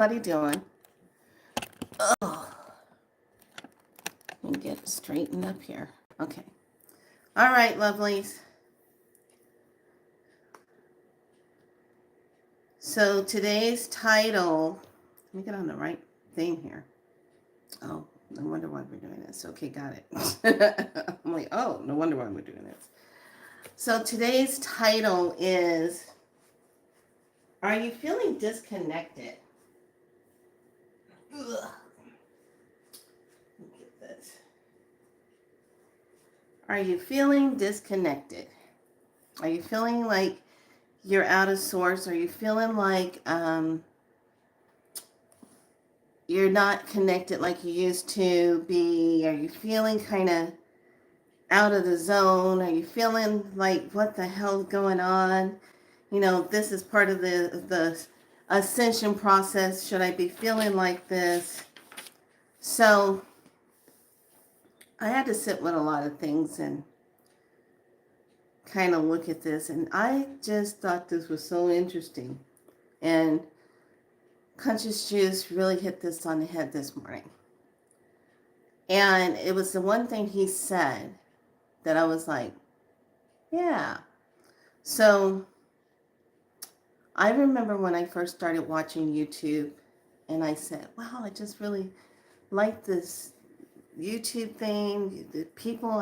Everybody doing? Oh, let me get it straightened up here. Okay. All right, lovelies. So today's title, let me get on the right thing here. Oh, no wonder why we're doing this. Okay, got it. I'm like, oh, no wonder why we're doing this. So today's title is, are you feeling disconnected? Ugh. Let me get this. Are you feeling disconnected? Are you feeling like you're out of sorts? Are you feeling like you're not connected like you used to be? Are you feeling kind of out of the zone? Are you feeling like what the hell's going on? You know, this is part of the ascension process. Should I be feeling like this? So I had to sit with a lot of things and kind of look at this, and I just thought this was so interesting. And Conscious Juice really hit this on the head this morning. And it was the one thing he said that I was like, yeah. So I remember when I first started watching YouTube and I said, wow, I just really like this YouTube thing. The people,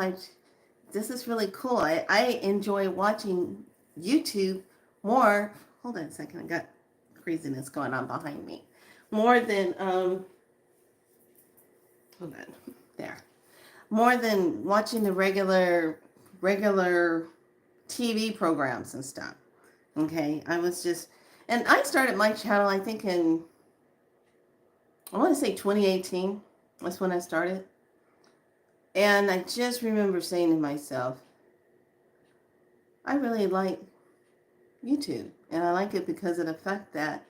this is really cool. I enjoy watching YouTube more. Hold on a second. I got craziness going on behind me. More than, hold on, there. More than watching the regular TV programs and stuff. Okay, I was just, and I started my channel, I think I want to say 2018. That's when I started. And I just remember saying to myself, I really like YouTube. And I like it because of the fact that,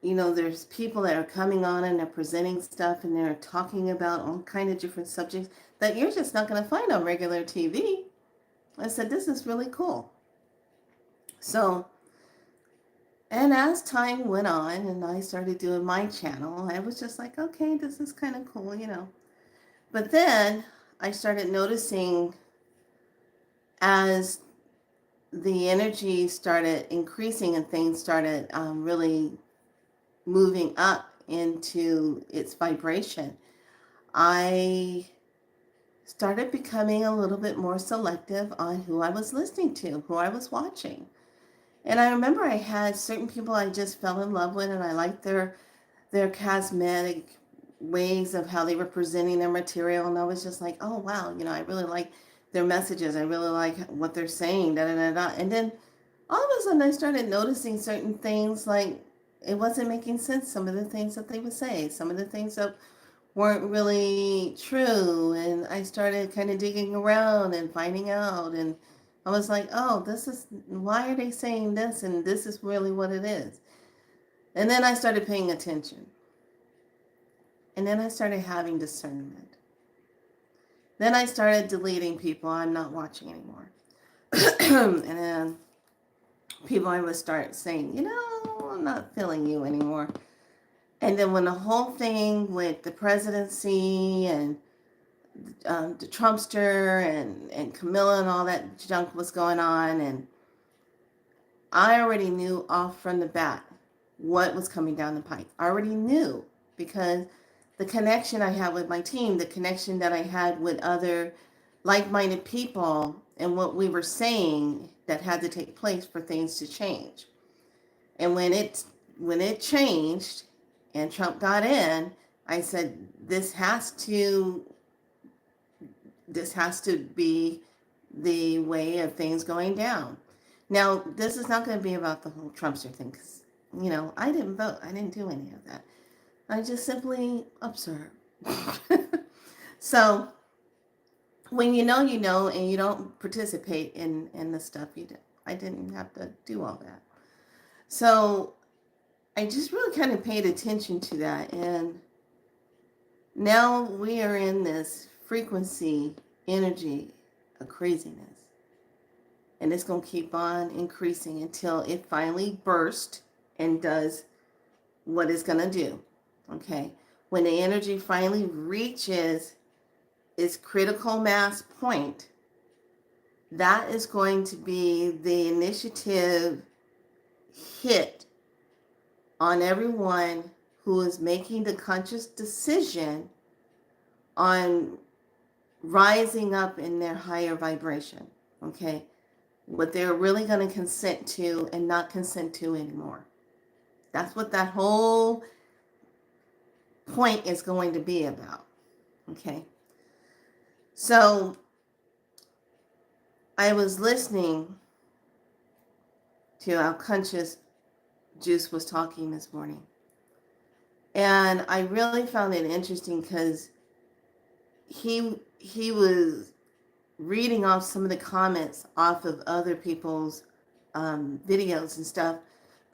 you know, there's people that are coming on and they're presenting stuff and they're talking about all kind of different subjects that you're just not going to find on regular TV. I said, this is really cool. So, and as time went on and I started doing my channel, I was just like, okay, this is kind of cool, you know. But then I started noticing as the energy started increasing and things started really moving up into its vibration, I started becoming a little bit more selective on who I was listening to, who I was watching. And I remember I had certain people I just fell in love with, and I liked their cosmetic ways of how they were presenting their material, and I was just like, oh wow, you know, I really like their messages. I really like what they're saying, da da da da. And then all of a sudden I started noticing certain things like it wasn't making sense, some of the things that they would say, some of the things that weren't really true. And I started kind of digging around and finding out. And I was like, oh, this is, why are they saying this? And this is really what it is. And then I started paying attention. And then I started having discernment. Then I started deleting people I'm not watching anymore. And then people I would start saying, you know, I'm not feeling you anymore. And then when the whole thing with the presidency and the Trumpster and Camilla and all that junk was going on, and I already knew off from the bat what was coming down the pike. I already knew because the connection I had with my team, the connection that I had with other like-minded people, and what we were saying that had to take place for things to change. And when it changed and Trump got in, I said, this has to be the way of things going down. Now, this is not going to be about the whole Trumpster thing because, you know, I didn't vote. I didn't do any of that. I just simply observe. So when you know, and you don't participate in the stuff you do, I didn't have to do all that. So I just really kind of paid attention to that. And now we are in this frequency energy of craziness. And it's going to keep on increasing until it finally bursts and does what it's going to do. Okay. When the energy finally reaches its critical mass point, that is going to be the initiative hit on everyone who is making the conscious decision on rising up in their higher vibration. Okay. What they're really going to consent to and not consent to anymore. That's what that whole point is going to be about. Okay. So I was listening to how Conscious Juice was talking this morning. And I really found it interesting because he was reading off some of the comments off of other people's videos and stuff.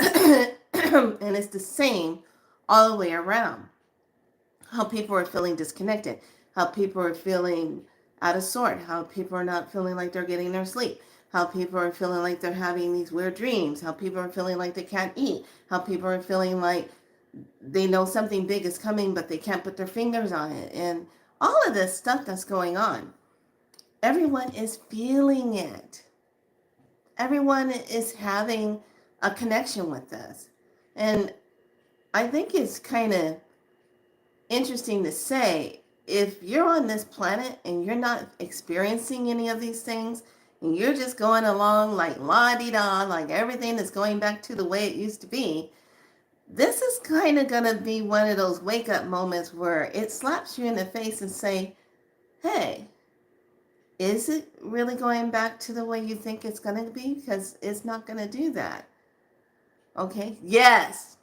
And it's the same all the way around. How people are feeling disconnected, how people are feeling out of sort, how people are not feeling like they're getting their sleep, how people are feeling like they're having these weird dreams, how people are feeling like they can't eat, how people are feeling like they know something big is coming, but they can't put their fingers on it. And all of this stuff that's going on, everyone is feeling it. Everyone is having a connection with this. And I think it's kind of interesting to say, if you're on this planet and you're not experiencing any of these things, and you're just going along like la-di-da, like everything is going back to the way it used to be, this is kind of going to be one of those wake-up moments where it slaps you in the face and say, hey, is it really going back to the way you think it's going to be? Because it's not going to do that. Okay? Yes.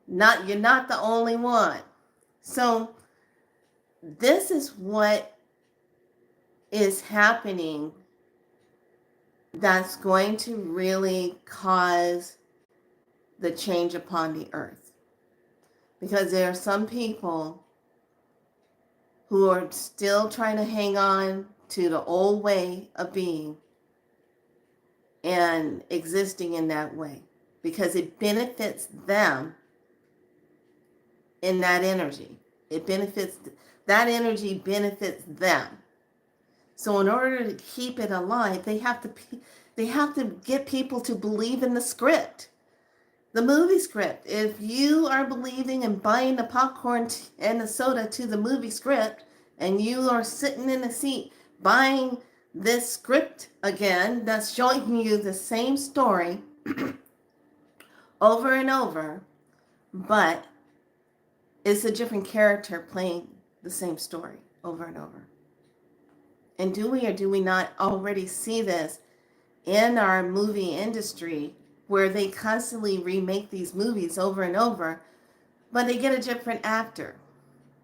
You're not the only one. So this is what is happening that's going to really cause the change upon the earth. Because there are some people who are still trying to hang on to the old way of being and existing in that way. Because it benefits them in that energy. That energy benefits them. So in order to keep it alive, they have to get people to believe in the script. The movie script. If you are believing and buying the popcorn and the soda to the movie script, and you are sitting in the seat buying this script again, that's showing you the same story over and over, but it's a different character playing the same story over and over. And do we or do we not already see this in our movie industry, where they constantly remake these movies over and over, but they get a different actor,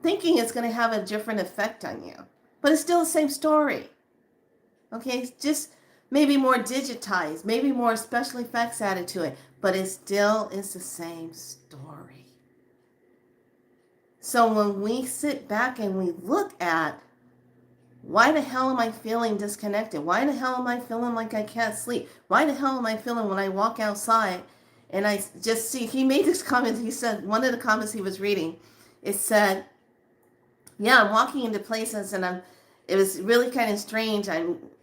thinking it's going to have a different effect on you. But it's still the same story. Okay, it's just maybe more digitized, maybe more special effects added to it, but it still is the same story. So when we sit back and we look at, why the hell am I feeling disconnected? Why the hell am I feeling like I can't sleep? Why the hell am I feeling when I walk outside and I just see, he made this comment, he said, one of the comments he was reading, it said, yeah, I'm walking into places and it was really kind of strange.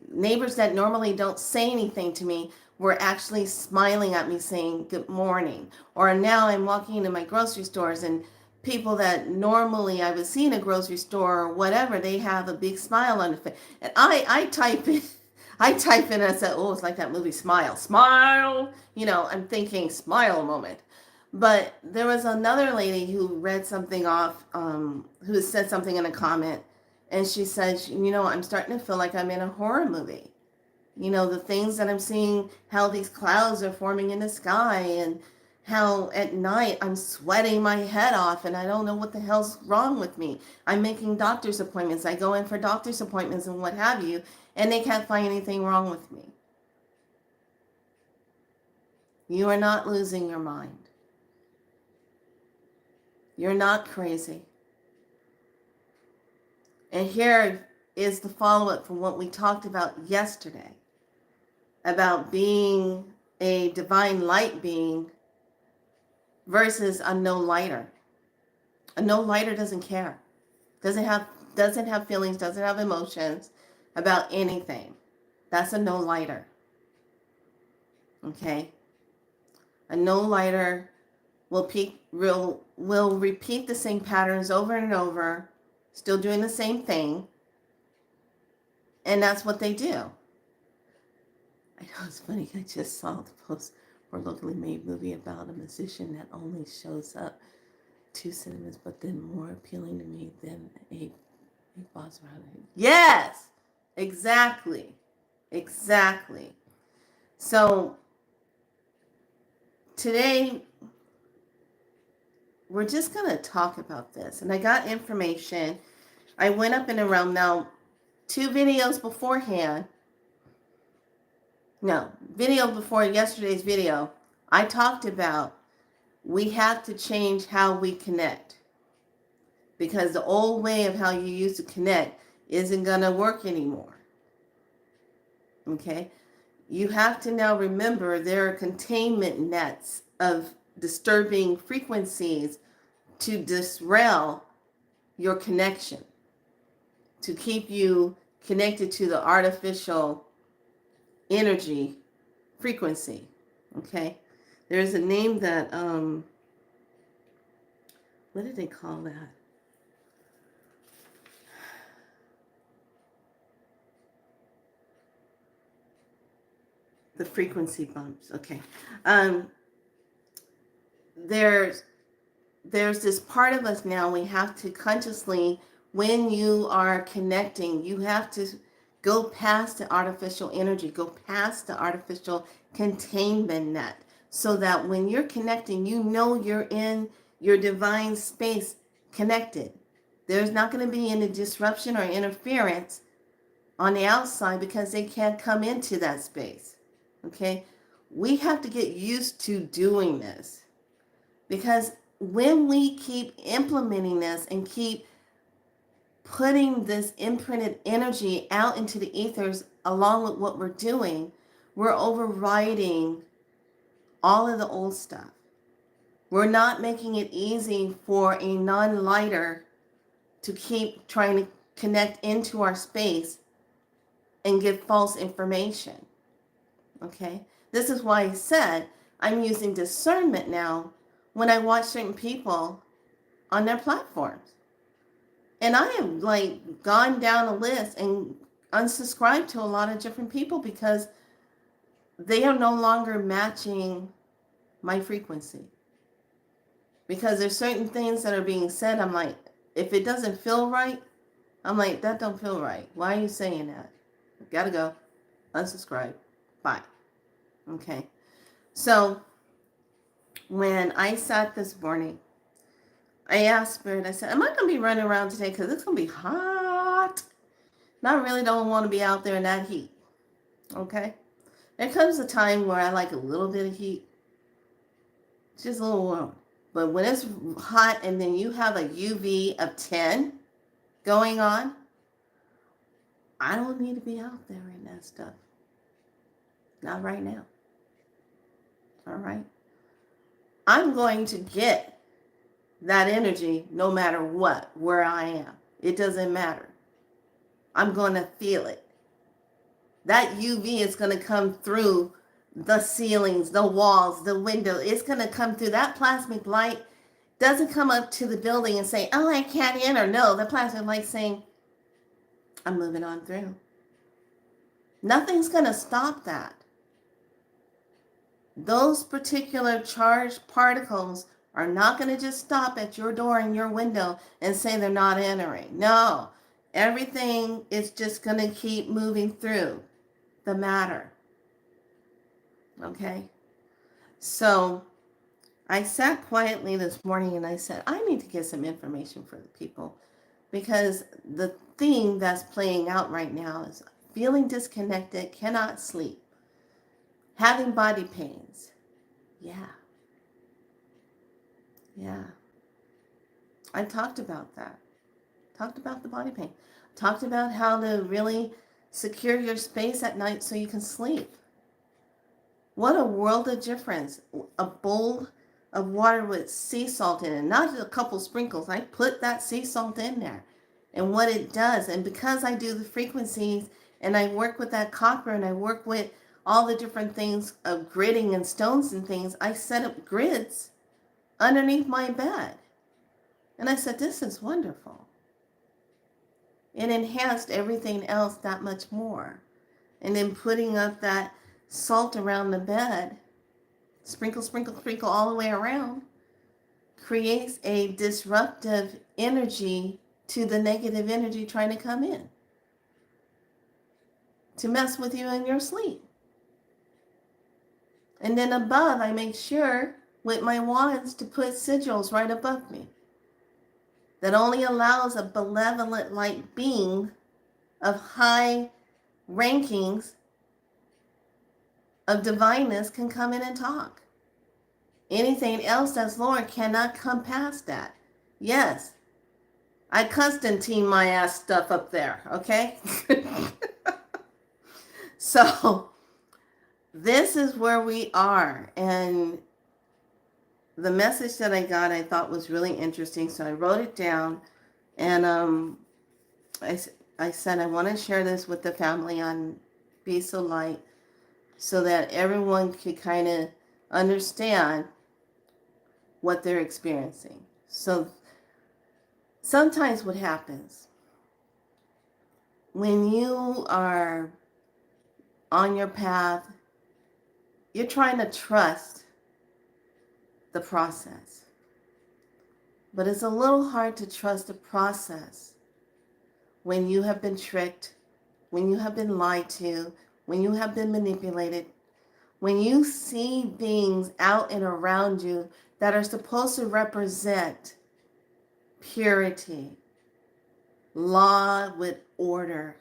Neighbors that normally don't say anything to me were actually smiling at me saying good morning. Or now I'm walking into my grocery stores and people that normally I would see in a grocery store or whatever, they have a big smile on their face. And I type in and I said, oh, it's like that movie Smile. You know, I'm thinking smile moment. But there was another lady who read something off, who said something in a comment, and she said, you know, I'm starting to feel like I'm in a horror movie. You know, the things that I'm seeing, how these clouds are forming in the sky, and how at night I'm sweating my head off and I don't know what the hell's wrong with me. I'm making doctor's appointments. I go in for doctor's appointments and what have you, and they can't find anything wrong with me. You are not losing your mind. You're not crazy. And here is the follow-up from what we talked about yesterday, about being a divine light being versus a no lighter. A no lighter doesn't care. Doesn't have feelings, doesn't have emotions about anything. That's a no lighter. Okay? A no lighter will repeat the same patterns over and over, still doing the same thing, and that's what they do. I know it's funny, I just saw the post for a locally made movie about a musician that only shows up 2 cinemas, but then more appealing to me than a boss around. Yes, exactly. So today we're just going to talk about this. And I got information. I went up and around now 2 videos beforehand. No, video before yesterday's video. I talked about we have to change how we connect. Because the old way of how you used to connect isn't going to work anymore. Okay? You have to now remember there are containment nets of disturbing frequencies to disrail your connection, to keep you connected to the artificial energy frequency. Okay? There's a name that, what did they call that? The frequency bumps. Okay. There's this part of us now, we have to consciously, when you are connecting, you have to go past the artificial energy, go past the artificial containment net, so that when you're connecting, you know you're in your divine space connected. There's not going to be any disruption or interference on the outside because they can't come into that space. Okay? We have to get used to doing this, because when we keep implementing this and keep putting this imprinted energy out into the ethers along with what we're doing, we're overriding all of the old stuff. We're not making it easy for a non-lighter to keep trying to connect into our space and give false information. Okay? This is why I said I'm using discernment now when I watch certain people on their platforms. And I have gone down a list and unsubscribed to a lot of different people because they are no longer matching my frequency. Because there's certain things that are being said, I'm like, if it doesn't feel right, I'm like, that don't feel right. Why are you saying that? Gotta go. Unsubscribe. Bye. Okay. So when I sat this morning, I asked Spirit, I said, am I going to be running around today? Because it's going to be hot. And I really don't want to be out there in that heat. Okay? There comes a time where I like a little bit of heat. It's just a little warm. But when it's hot and then you have a UV of 10 going on, I don't need to be out there in that stuff. Not right now. All right? I'm going to get that energy no matter what, where I am. It doesn't matter. I'm going to feel it. That UV is going to come through the ceilings, the walls, the window. It's going to come through. That plasmic light doesn't come up to the building and say, oh, I can't enter. No, the plasmic light saying, I'm moving on through. Nothing's going to stop that. Those particular charged particles are not going to just stop at your door and your window and say they're not entering. No, everything is just going to keep moving through the matter. Okay? So I sat quietly this morning and I said, I need to get some information for the people, because the theme that's playing out right now is feeling disconnected, cannot sleep, having body pains. Yeah. I talked about that. Talked about the body pain. Talked about how to really secure your space at night so you can sleep. What a world of difference. A bold of water with sea salt in it, not just a couple sprinkles. I put that sea salt in there and what it does. And because I do the frequencies and I work with that copper and I work with all the different things of gridding and stones and things, I set up grids underneath my bed. And I said, this is wonderful. It enhanced everything else that much more. And then putting up that salt around the bed, sprinkle, sprinkle, sprinkle all the way around, creates a disruptive energy to the negative energy trying to come in to mess with you in your sleep. And then above, I make sure with my wands to put sigils right above me that only allows a benevolent light being of high rankings of divineness can come in and talk. Anything else that's lower cannot come past that. Yes, I Constantine my ass stuff up there, okay? So this is where we are. And the message that I got, I thought was really interesting. So I wrote it down, and I said I want to share this with the family on Be So Light so that everyone could kind of understand what they're experiencing. So sometimes what happens when you are on your path, you're trying to trust the process. But it's a little hard to trust the process when you have been tricked, when you have been lied to, when you have been manipulated, when you see beings out and around you that are supposed to represent purity, law with order,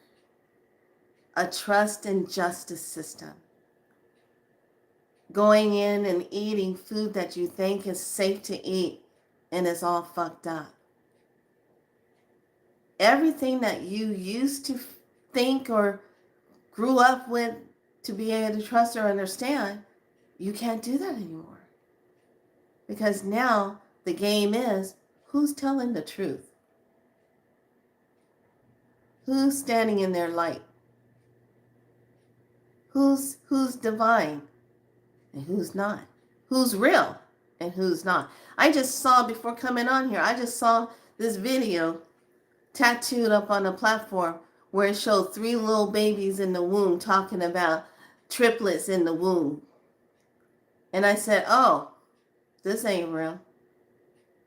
a trust and justice system, going in and eating food that you think is safe to eat and it's all fucked up. Everything that you used to think or grew up with to be able to trust or understand, you can't do that anymore. Because now the game is, who's telling the truth? Who's standing in their light? Who's divine and who's not? Who's real and who's not? I just saw, before coming on here, I just saw this video tattooed up on a platform where it showed 3 little babies in the womb talking about triplets in the womb. And I said, oh, this ain't real.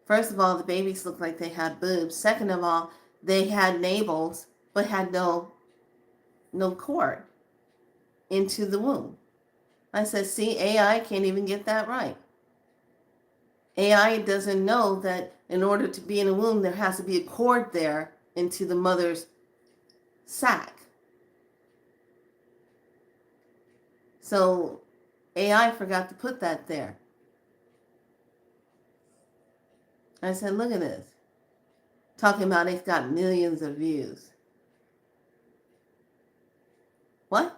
First of all, the babies looked like they had boobs. Second of all, they had navels but had no cord into the womb. I said, see, AI can't even get that right. AI doesn't know that in order to be in a womb, there has to be a cord there into the mother's sac. So AI forgot to put that there. I said, look at this. Talking about it's got millions of views. What?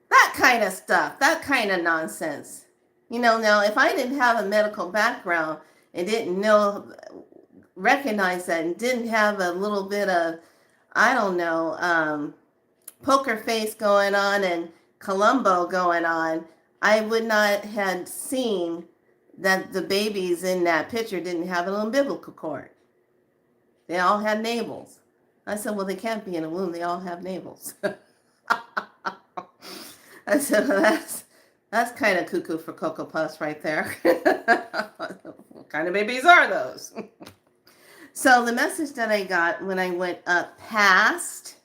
That kind of stuff, that kind of nonsense. You know, now if I didn't have a medical background and didn't recognize that and didn't have a little bit of, I don't know, poker face going on and Columbo going on, I would not have seen that the babies in that picture didn't have an umbilical cord. They all had navels. I said, well, they can't be in a womb. They all have navels. I said, well, that's kind of cuckoo for Cocoa Puffs right there. What kind of babies are those? So the message that I got when I went up past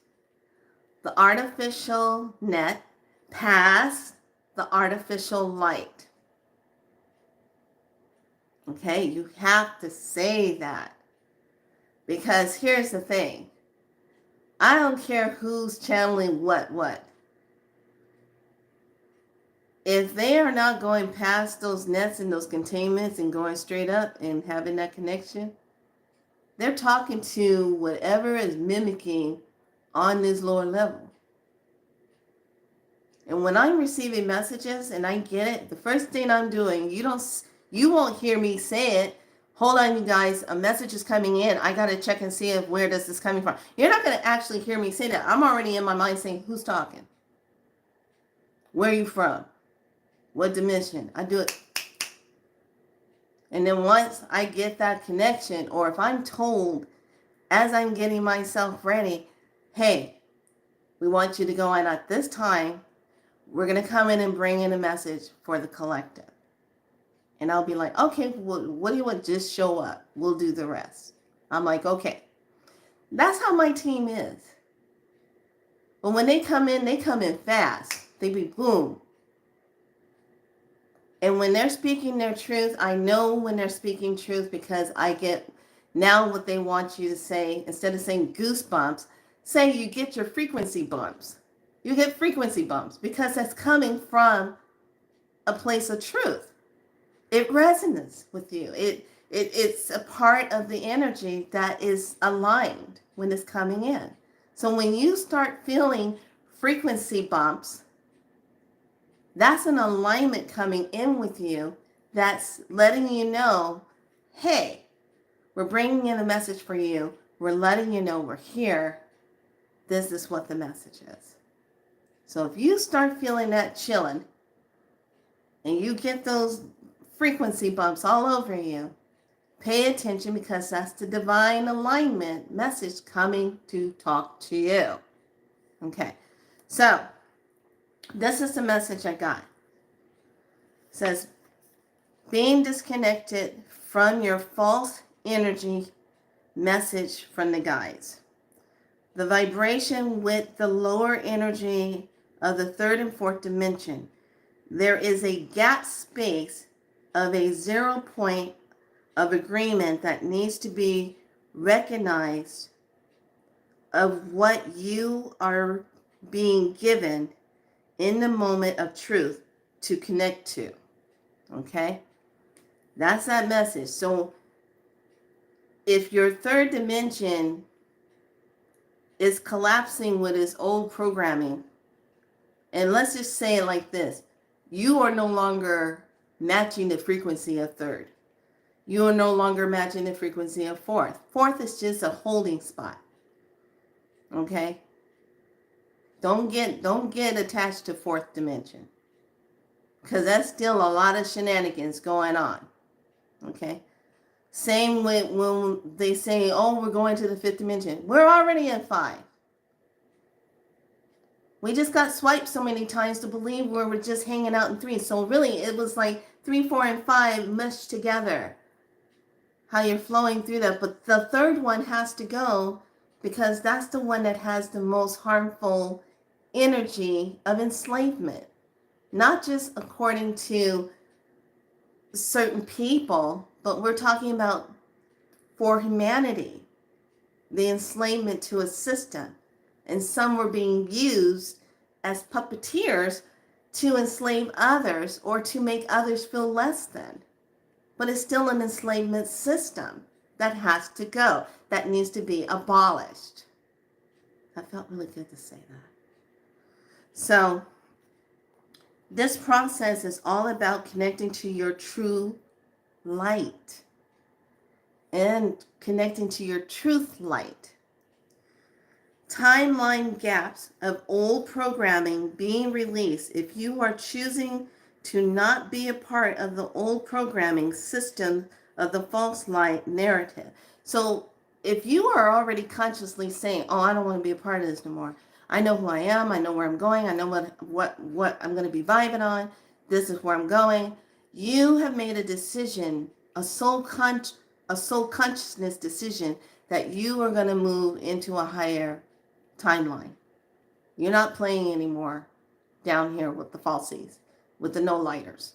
the artificial net, past the artificial light. Okay, you have to say that. Because here's the thing. I don't care who's channeling what. If they are not going past those nets and those containments and going straight up and having that connection, they're talking to whatever is mimicking on this lower level. And when I'm receiving messages and I get it, the first thing I'm doing, you won't hear me say it. Hold on, you guys, a message is coming in. I got to check and see if where does this coming from. You're not going to actually hear me say that. I'm already in my mind saying, who's talking? Where are you from? What dimension? I do it. And then once I get that connection, or if I'm told as I'm getting myself ready, hey, we want you to go in at this time. We're going to come in and bring in a message for the collective. And I'll be like, okay, well, what do you want? Just show up. We'll do the rest. I'm like, okay. That's how my team is. But when they come in fast. They be boom. And when they're speaking their truth, I know when they're speaking truth because I get now what they want you to say. Instead of saying goosebumps, say you get your frequency bumps. You get frequency bumps because that's coming from a place of truth. It resonates with you. It's a part of the energy that is aligned when it's coming in. So when you start feeling frequency bumps, that's an alignment coming in with you that's letting you know, hey, we're bringing in a message for you. We're letting you know we're here. This is what the message is. So if you start feeling that chilling and you get those frequency bumps all over you, pay attention because that's the divine alignment message coming to talk to you. Okay, so this is the message I got. It says, being disconnected from your false energy message from the guides. The vibration with the lower energy of the third and fourth dimension. There is a gap space of a 0 point of agreement that needs to be recognized of what you are being given in the moment of truth to connect to. Okay? That's that message. So if your third dimension is collapsing with its old programming, and let's just say it like this, you are no longer matching the frequency of third. You are no longer matching the frequency of fourth. Fourth is just a holding spot. Okay? Don't get attached to fourth dimension. Because that's still a lot of shenanigans going on. Okay? Same with when they say, oh, we're going to the fifth dimension. We're already in 5. We just got swiped so many times to believe we were just hanging out in 3. So really, it was like 3, 4, and 5 meshed together. How you're flowing through that. But the third one has to go because that's the one that has the most harmful energy of enslavement. Not just according to certain people, but we're talking about for humanity, the enslavement to a system. And some were being used as puppeteers to enslave others or to make others feel less than. But it's still an enslavement system that has to go, that needs to be abolished. That felt really good to say that. So this process is all about connecting to your true light and connecting to your truth light. Timeline gaps of old programming being released if you are choosing to not be a part of the old programming system of the false light narrative. So if you are already consciously saying, oh, I don't want to be a part of this no more. I know who I am. I know where I'm going. I know what I'm going to be vibing on. This is where I'm going. You have made a decision, a soul consciousness decision that you are going to move into a higher timeline. You're not playing anymore down here with the falsies, with the no-lighters.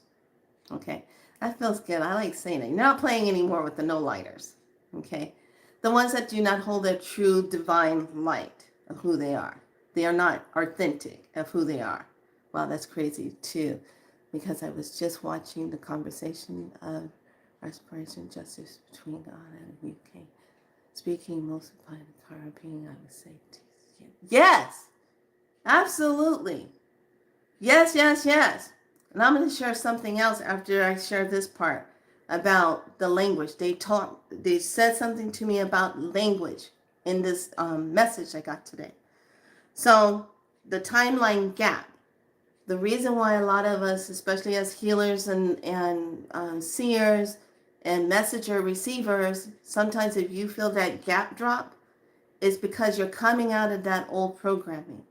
Okay? That feels good. I like saying it. You're not playing anymore with the no-lighters. Okay? The ones that do not hold their true divine light of who they are. They are not authentic of who they are. Wow, that's crazy too. Because I was just watching the conversation of respiration justice between God and we came. Speaking most by the Caribbean, I would say, yes, absolutely. Yes, yes, yes. And I'm going to share something else after I share this part about the language. They said something to me about language in this message I got today. So the timeline gap. The reason why a lot of us, especially as healers and seers and messenger receivers, sometimes if you feel that gap drop, is because you're coming out of that old programming.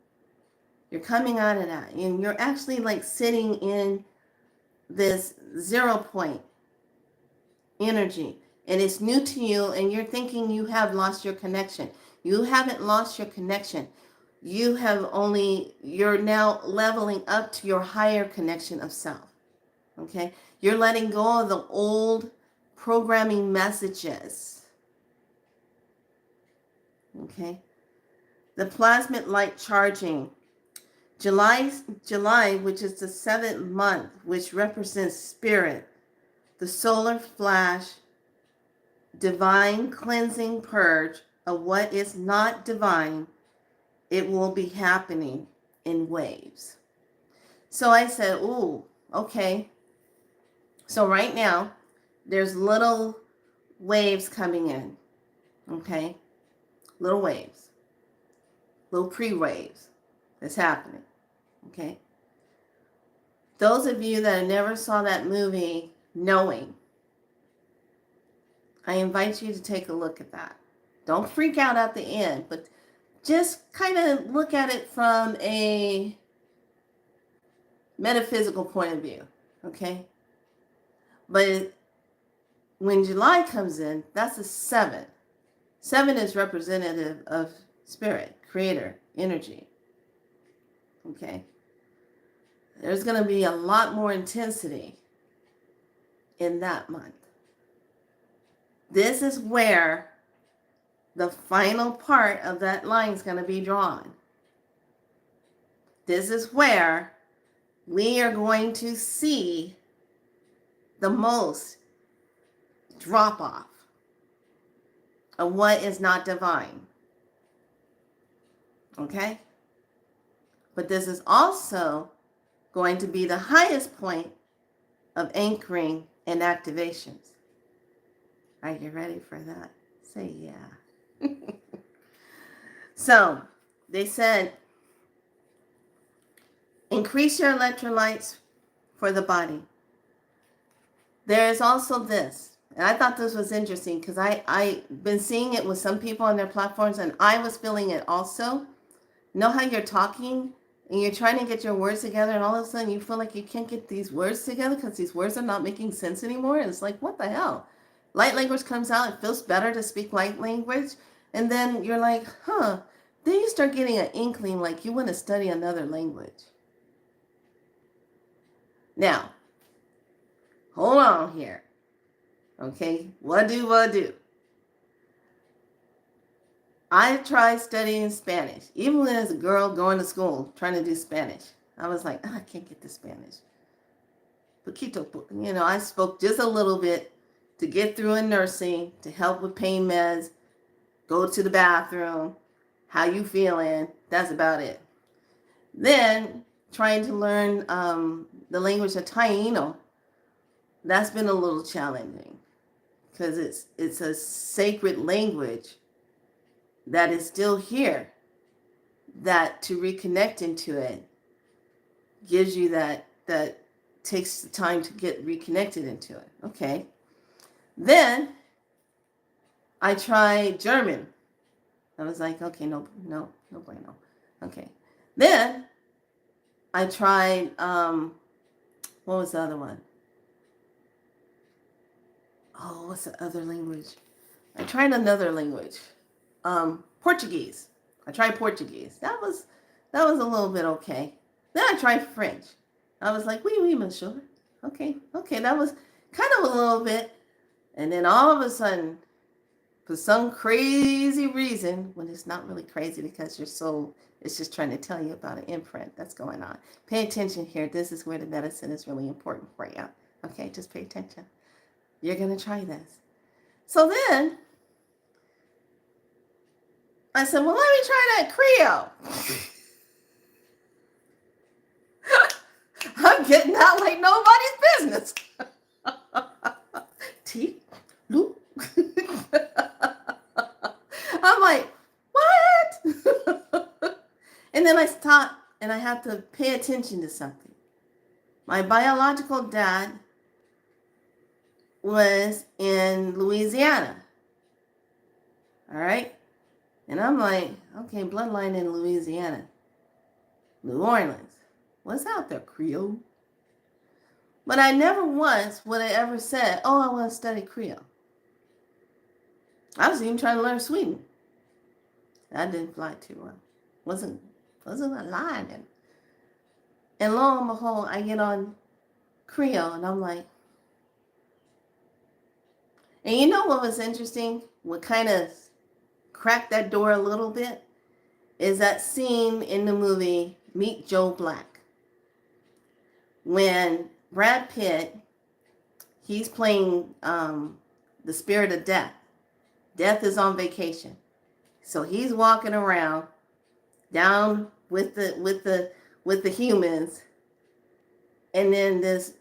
You're coming out of that, and you're actually like sitting in this 0 point energy, and it's new to you, and you're thinking you have lost your connection. You haven't lost your connection. You're now leveling up to your higher connection of self. Okay? You're letting go of the old programming messages. Okay? The plasmid light charging. July, which is the 7th month, which represents spirit, the solar flash, divine cleansing purge of what is not divine, it will be happening in waves. So I said, ooh, okay. So right now, there's little waves coming in, okay? Little waves, little pre-waves that's happening, okay? Those of you that never saw that movie, Knowing, I invite you to take a look at that. Don't freak out at the end, but just kind of look at it from a metaphysical point of view, okay? But when July comes in, that's the 7th. 7 is representative of spirit, creator, energy, okay? There's going to be a lot more intensity in that month. This is where the final part of that line is going to be drawn. This is where we are going to see the most drop off of what is not divine. Okay? But this is also going to be the highest point of anchoring and activations. Are you ready for that? Say yeah. So, they said, increase your electrolytes for the body. There is also this, and I thought this was interesting because I've been seeing it with some people on their platforms, and I was feeling it also. Know how you're talking and you're trying to get your words together, and all of a sudden you feel like you can't get these words together because these words are not making sense anymore. And it's like, what the hell? Light language comes out. It feels better to speak light language. And then you're like, huh. Then you start getting an inkling like you want to study another language. Now, hold on here. Okay, what do? I tried studying Spanish, even as a girl going to school, trying to do Spanish. I was like, I can't get the Spanish. Poquito, I spoke just a little bit to get through in nursing, to help with pain meds, go to the bathroom, how you feeling, that's about it. Then, trying to learn the language of Taino, that's been a little challenging because it's a sacred language that is still here, that to reconnect into it gives you that takes the time to get reconnected into it. Okay. Then I tried German. I was like, okay, no bueno. Okay. Then I tried, what was the other one? Oh, what's the other language? I tried another language. Portuguese. I tried Portuguese. That was a little bit okay. Then I tried French. I was like, oui, monsieur. Okay. That was kind of a little bit. And then all of a sudden, for some crazy reason, when it's not really crazy because your soul is just trying to tell you about an imprint that's going on. Pay attention here. This is where the medicine is really important for you. Okay, just pay attention. You're going to try this. So then I said, well, let me try that Creole. I'm getting out like nobody's business. T, Lou. I'm like, what? And then I stopped and I had to pay attention to something. My biological dad was in Louisiana. All right. And I'm like, okay, bloodline in Louisiana. New Orleans. What's out there, Creole? But I never once would have ever said, oh, I want to study Creole. I was even trying to learn Sweden. That didn't fly too well. Wasn't a line. And lo and behold, I get on Creole and I'm like, and you know what was interesting? What kind of cracked that door a little bit is that scene in the movie Meet Joe Black. When Brad Pitt, he's playing the spirit of death. Death is on vacation. So he's walking around down with the humans. And then this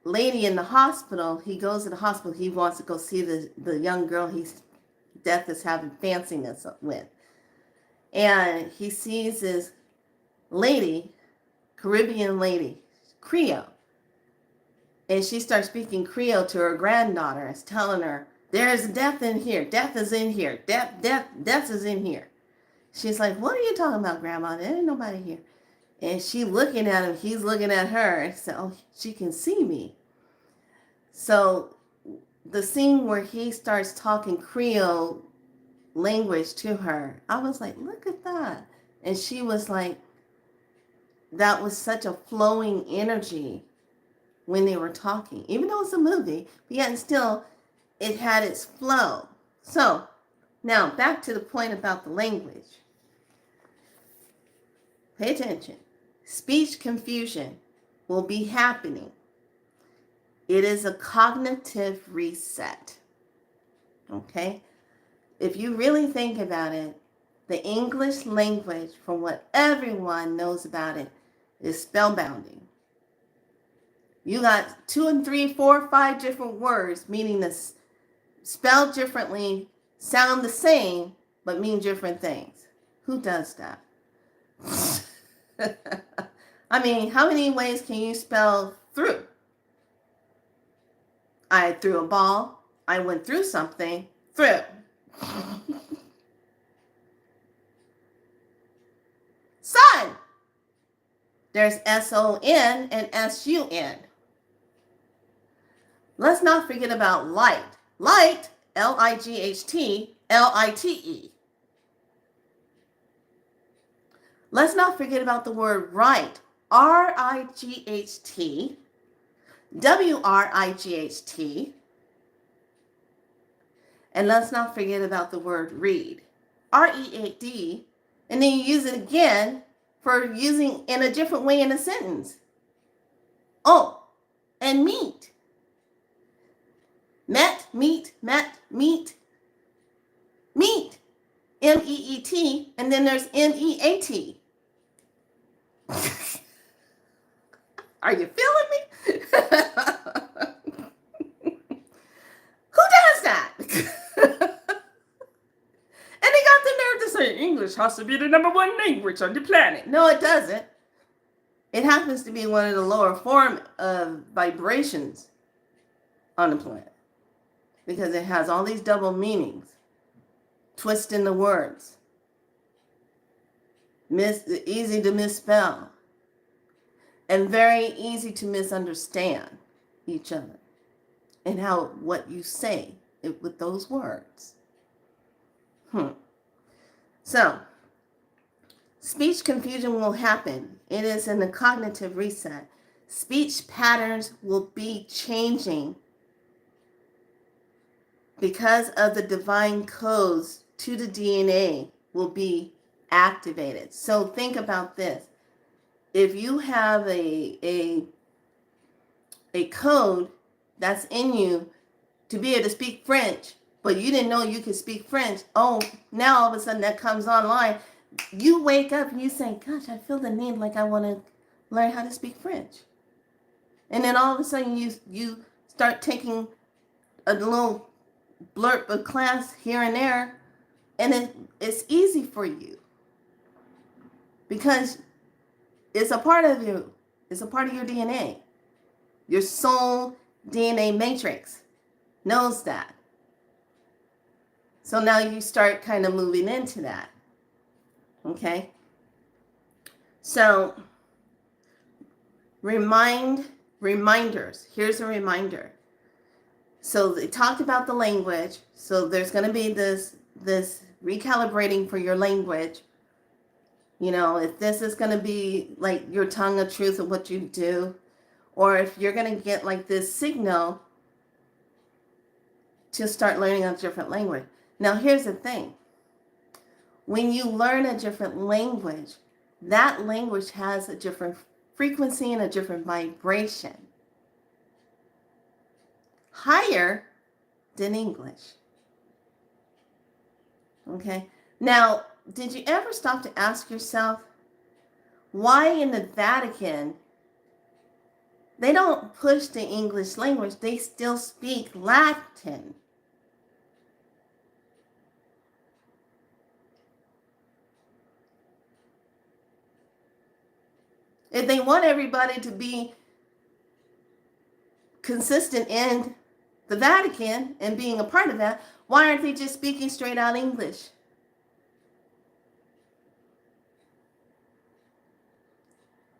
lady in the hospital, he goes to the hospital, he wants to go see the young girl Death is having fanciness with. And he sees this lady, Caribbean lady, Creole. And she starts speaking Creole to her granddaughter and telling her, there's death in here. Death is in here. Death is in here. She's like, what are you talking about, Grandma? There ain't nobody here. And she looking at him. He's looking at her. And said, oh, she can see me. So the scene where he starts talking Creole language to her, I was like, look at that. And she was like, that was such a flowing energy when they were talking. Even though it's a movie, but yet still, it had its flow. So now back to the point about the language. Pay attention. Speech confusion will be happening. It is a cognitive reset. Okay? If you really think about it, the English language, from what everyone knows about it, is spellbounding. You got 2 and 3, 4, 5 different words, meaning this spelled differently, sound the same, but mean different things. Who does that? I mean, how many ways can you spell through? I threw a ball. I went through something. Through. Sun. There's S-O-N and S-U-N. Let's not forget about light. Light, L-I-G-H-T, L-I-T-E. Let's not forget about the word right. R-I-G-H-T, W-R-I-G-H-T. And let's not forget about the word read. R-E-A-D. And then you use it again for using in a different way in a sentence. Oh, and meet. Met, meet, meet. M-E-E-T, and then there's M-E-A-T. Are you feeling me? Who does that? And they got the nerve to say English has to be the number 1 language on the planet. No, it doesn't. It happens to be one of the lower form of vibrations on the planet because it has all these double meanings, twisting the words, easy to misspell, and very easy to misunderstand each other and what you say with those words. So, speech confusion will happen. It is in the cognitive reset. Speech patterns will be changing because of the divine codes to the DNA will be activated. So think about this. If you have a code that's in you to be able to speak French, but you didn't know you could speak French, oh, now all of a sudden that comes online. You wake up and you say, gosh, I feel the need like I want to learn how to speak French. And then all of a sudden you start taking a little blurb of class here and there, and it's easy for you because it's a part of you. It's a part of your DNA. Your soul DNA matrix knows that. So now you start kind of moving into that. Okay? So reminders. Here's a reminder. So they talked about the language. So there's going to be this recalibrating for your language. You know, if this is going to be like your tongue of truth of what you do, or if you're going to get like this signal to start learning a different language. Now, here's the thing. When you learn a different language, that language has a different frequency and a different vibration. Higher than English. Okay? Now, did you ever stop to ask yourself why in the Vatican they don't push the English language, they still speak Latin? If they want everybody to be consistent in the Vatican and being a part of that, why aren't they just speaking straight out English?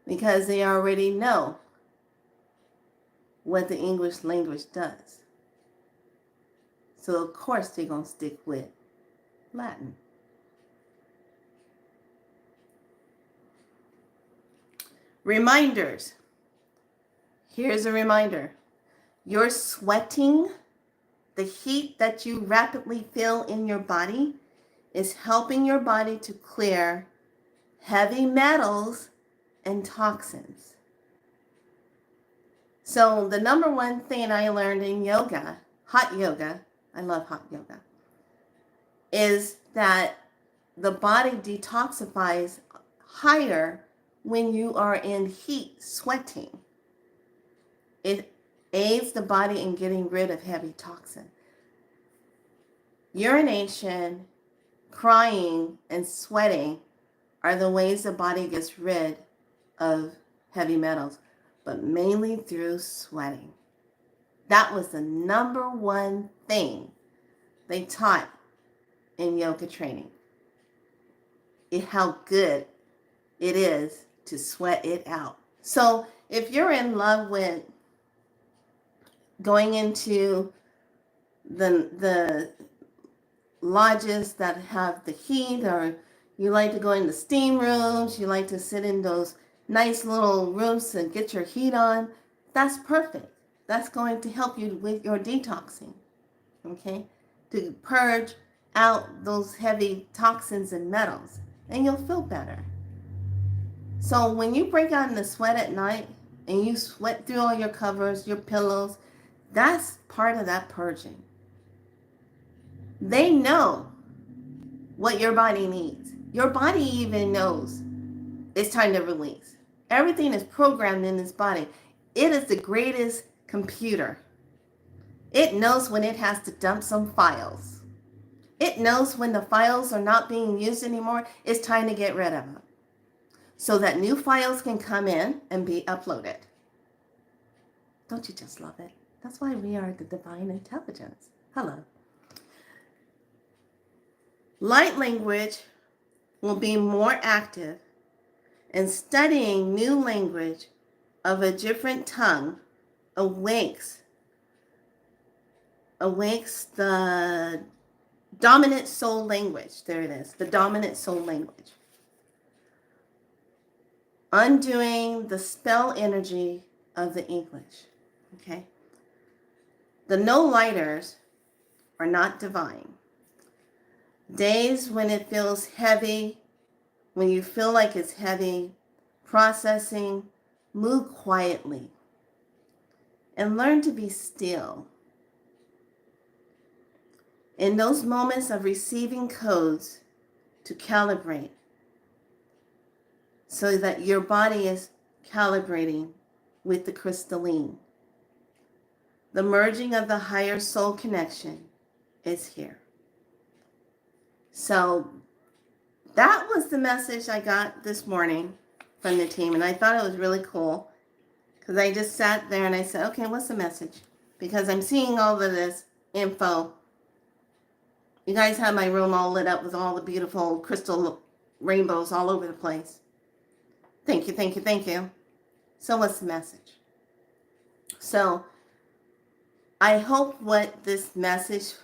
Because they already know what the English language does. So of course they're going to stick with Latin. Reminders. Here's a reminder. You're sweating. The heat that you rapidly feel in your body is helping your body to clear heavy metals and toxins. So the number one thing I learned in yoga, hot yoga, I love hot yoga, is that the body detoxifies higher when you are in heat, sweating. It aids the body in getting rid of heavy toxin. Urination, crying, and sweating are the ways the body gets rid of heavy metals, but mainly through sweating. That was the number one thing they taught in yoga training. How good it is to sweat it out. So if you're in love with going into the lodges that have the heat, or you like to go in the steam rooms, you like to sit in those nice little rooms and get your heat on, that's perfect. That's going to help you with your detoxing, okay? To purge out those heavy toxins and metals, and you'll feel better. So when you break out in the sweat at night and you sweat through all your covers, your pillows, that's part of that purging. They know what your body needs. Your body even knows it's time to release. Everything is programmed in this body. It is the greatest computer. It knows when it has to dump some files. It knows when the files are not being used anymore, it's time to get rid of them, so that new files can come in and be uploaded. Don't you just love it? That's why we are the divine intelligence. Hello. Light language will be more active, and studying new language of a different tongue awakes the dominant soul language. There it is, the dominant soul language. Undoing the spell energy of the English. Okay? The no-lighters are not divine. Days when it feels heavy, when you feel like it's heavy, processing, move quietly and learn to be still. In those moments of receiving codes, to calibrate so that your body is calibrating with the crystalline. The merging of the higher soul connection is here. So that was the message I got this morning from the team. And I thought it was really cool because I just sat there and I said, okay, what's the message? Because I'm seeing all of this info. You guys have my room all lit up with all the beautiful crystal rainbows all over the place. Thank you, thank you, thank you. So what's the message? So I hope what this message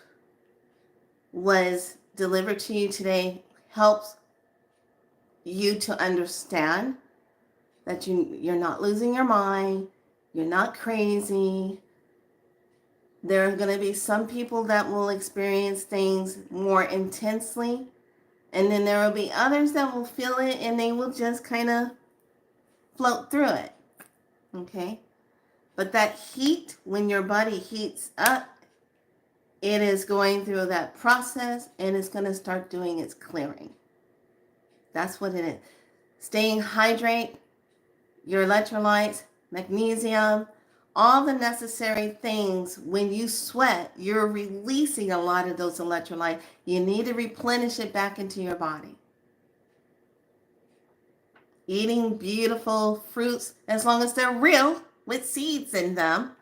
was delivered to you today helps you to understand that you're not losing your mind, you're not crazy. There are going to be some people that will experience things more intensely, and then there will be others that will feel it and they will just kind of float through it. Okay? But that heat, when your body heats up, it is going through that process and it's going to start doing its clearing. That's what it is. Staying hydrated, your electrolytes, magnesium, all the necessary things. When you sweat, you're releasing a lot of those electrolytes. You need to replenish it back into your body. Eating beautiful fruits, as long as they're real, with seeds in them,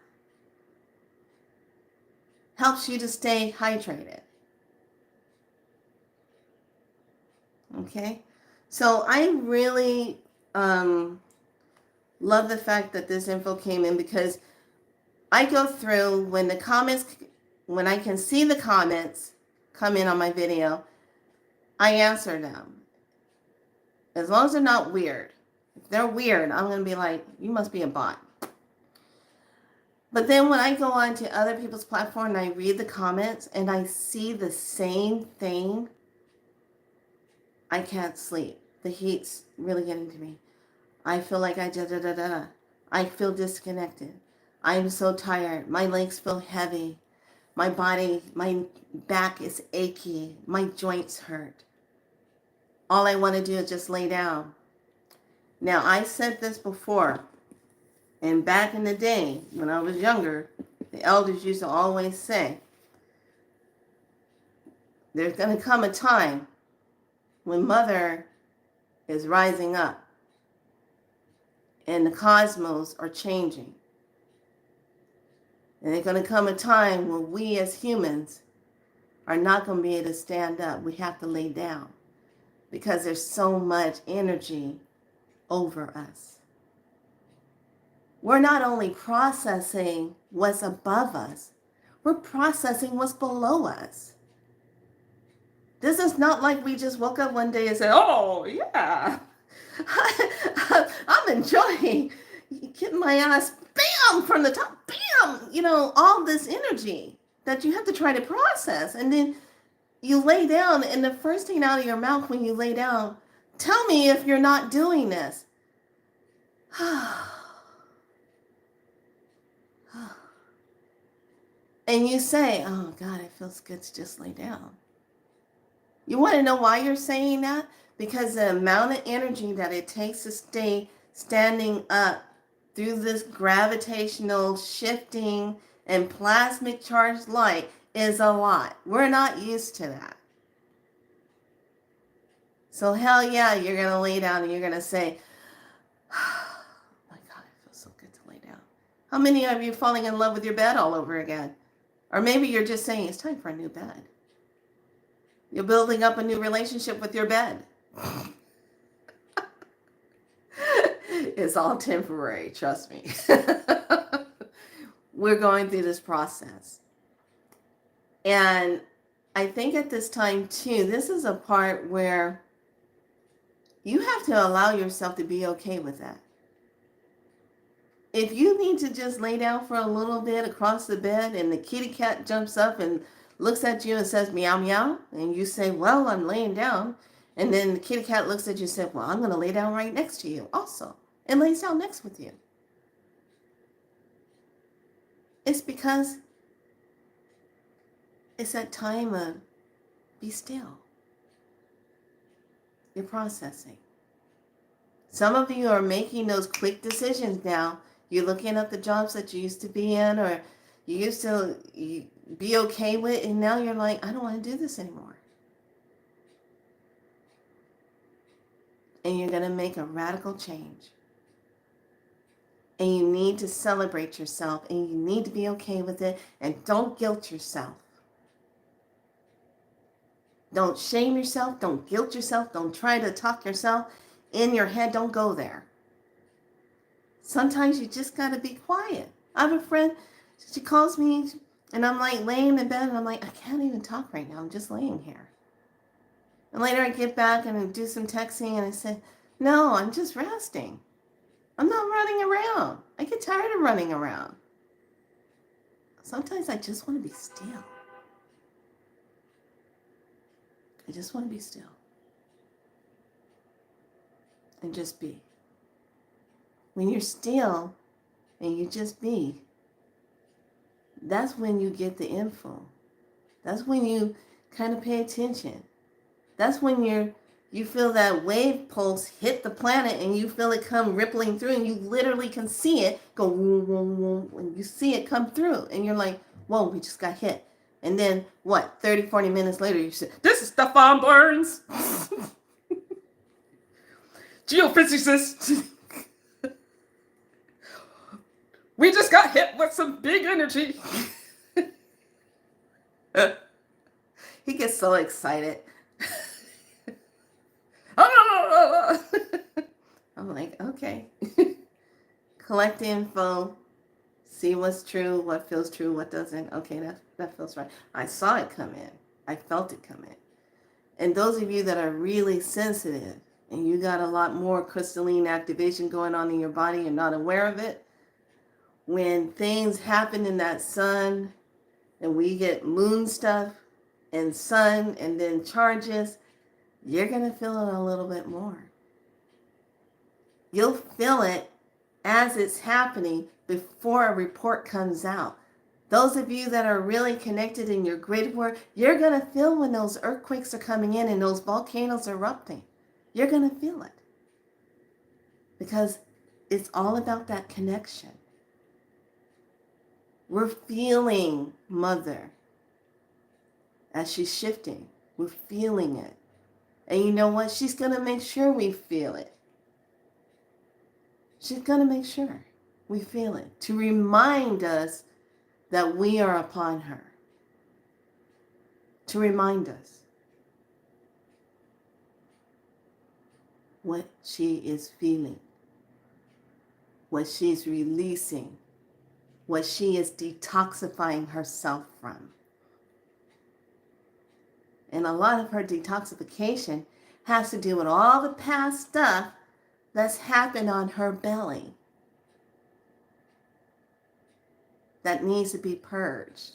helps you to stay hydrated. Okay? So I really love the fact that this info came in, because I go through when I can see the comments come in on my video, I answer them. As long as they're not weird. If they're weird, I'm going to be like, you must be a bot. But then when I go on to other people's platform and I read the comments and I see the same thing, I can't sleep. The heat's really getting to me. I feel like I feel disconnected. I'm so tired. My legs feel heavy. My back is achy. My joints hurt. All I want to do is just lay down. Now, I said this before, and back in the day when I was younger, the elders used to always say, there's going to come a time when Mother is rising up and the cosmos are changing. And there's going to come a time when we as humans are not going to be able to stand up. We have to lay down because there's so much energy over us. We're not only processing what's above us, we're processing what's below us. This is not like we just woke up one day and said, oh, yeah, I'm enjoying getting my ass, bam, from the top, bam, all this energy that you have to try to process. And then you lay down, and the first thing out of your mouth when you lay down, tell me if you're not doing this. And you say, oh, God, it feels good to just lay down. You want to know why you're saying that? Because the amount of energy that it takes to stay standing up through this gravitational shifting and plasmic charged light is a lot. We're not used to that. So hell yeah, you're going to lay down and you're going to say, oh my God, it feels so good to lay down. How many of you falling in love with your bed all over again? Or maybe you're just saying it's time for a new bed. You're building up a new relationship with your bed. It's all temporary, trust me. We're going through this process. And I think at this time too, this is a part where you have to allow yourself to be okay with that. If you need to just lay down for a little bit across the bed and the kitty cat jumps up and looks at you and says meow meow, and you say, well, I'm laying down, and then the kitty cat looks at you and says, well, I'm going to lay down right next to you also, and lays down next with you. It's because it's that time of be still. You're processing. Some of you are making those quick decisions now. You're looking at the jobs that you used to be in or you used to be okay with, and now you're like, I don't want to do this anymore. And you're going to make a radical change. And you need to celebrate yourself, and you need to be okay with it, and don't guilt yourself. Don't shame yourself. Don't guilt yourself. Don't try to talk yourself in your head. Don't go there. Sometimes you just got to be quiet. I have a friend, she calls me, and I'm like laying in bed, and I'm like, I can't even talk right now. I'm just laying here. And later I get back and I do some texting, and I say, no, I'm just resting. I'm not running around. I get tired of running around. Sometimes I just want to be still. I just want to be still. And just be. When you're still and you just be, that's when you get the info. That's when you kind of pay attention. That's when you feel that wave pulse hit the planet and you feel it come rippling through, and you literally can see it go whoom, whoom, whoom, and you see it come through, and you're like, whoa, we just got hit. And then what, 30, 40 minutes later, you say, this is Stefan Burns, geophysicist. We just got hit with some big energy. He gets so excited. I'm like, okay. Collect the info, see what's true, what feels true, what doesn't. Okay, that feels right. I saw it come in. I felt it come in. And those of you that are really sensitive and you got a lot more crystalline activation going on in your body, you're not aware of it. When things happen in that sun and we get moon stuff and sun and then charges, you're going to feel it a little bit more. You'll feel it as it's happening before a report comes out. Those of you that are really connected in your grid work, you're going to feel when those earthquakes are coming in and those volcanoes are erupting. You're going to feel it. Because it's all about that connection. We're feeling Mother as she's shifting. We're feeling it. And you know what? She's going to make sure we feel it. She's going to make sure we feel it to remind us that we are upon her. To remind us what she is feeling, what she's releasing, what she is detoxifying herself from. And a lot of her detoxification has to do with all the past stuff that's happened on her belly that needs to be purged.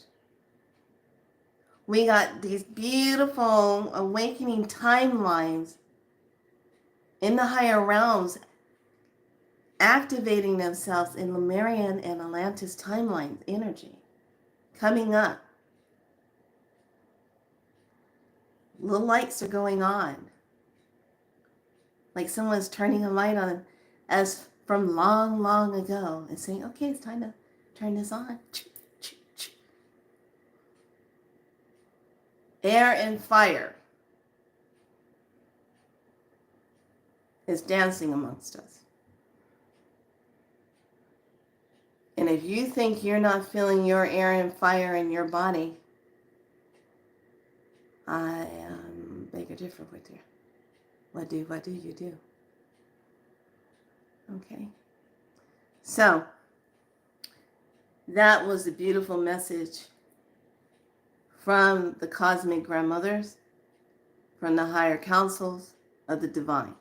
We got these beautiful awakening timelines in the higher realms activating themselves in Lemurian and Atlantis timeline energy coming up. Little lights are going on. Like someone's turning a light on as from long, long ago and saying, okay, it's time to turn this on. Air and fire is dancing amongst us. And if you think you're not feeling your air and fire in your body, I beg to differ with you. What do you do? Okay. So, that was a beautiful message from the cosmic grandmothers, from the higher councils of the divine,